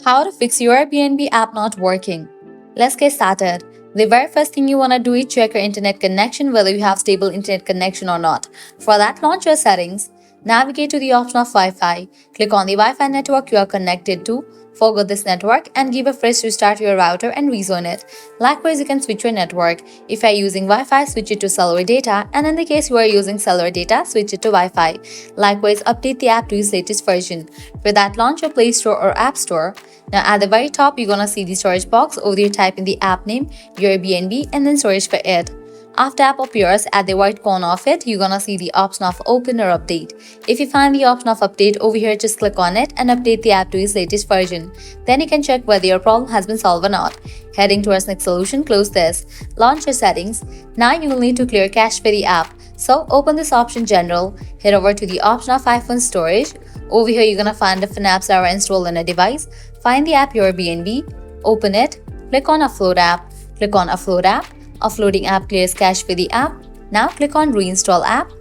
How to fix your Airbnb app not working. Let's get started. The very first thing you want to do is check your internet connection, whether you have stable internet connection or not. For that, launch your settings, navigate to the option of Wi-Fi, click on the Wi-Fi network you are connected to, forget this network and give a fresh restart to your router and rezone it. Likewise, you can switch your network. If you are using Wi-Fi, switch it to cellular data, and in the case you are using cellular data, switch it to Wi-Fi. Likewise, update the app to its latest version. For that, launch your Play Store or App Store. Now at the very top, you're gonna see the storage box. Over there, type in the app name, your Airbnb, and then storage for it. After app appears, at the right corner of it, you're gonna see the option of open or update. If you find the option of update over here, just click on it and update the app to its latest version. Then you can check whether your problem has been solved or not. Heading towards next solution, close this. Launch your settings. Now you will need to clear cache for the app. So open this option general, head over to the option of iPhone storage. Over here, you're gonna find different apps that are installed on a device. Find the app your Airbnb, open it, click on Upload app, click on Upload app. Uploading app clears cache for the app. Now click on Reinstall app.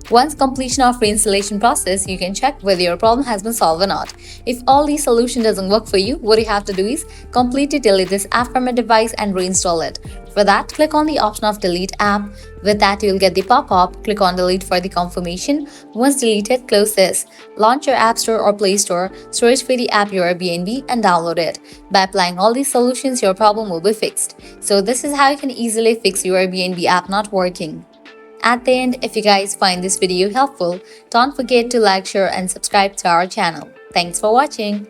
Once completion of reinstallation process, you can check whether your problem has been solved or not. If all these solution doesn't work for you, what you have to do is completely delete this app from your device and reinstall it. For that, click on the option of delete app. With that, you'll get the pop-up. Click on delete for the confirmation. Once deleted, close this. Launch your App Store or Play Store, search for the app your Airbnb and download it. By applying all these solutions, your problem will be fixed. So this is how you can easily fix your Airbnb app not working. At the end, if you guys find this video helpful, don't forget to like, share and subscribe to our channel. Thanks for watching.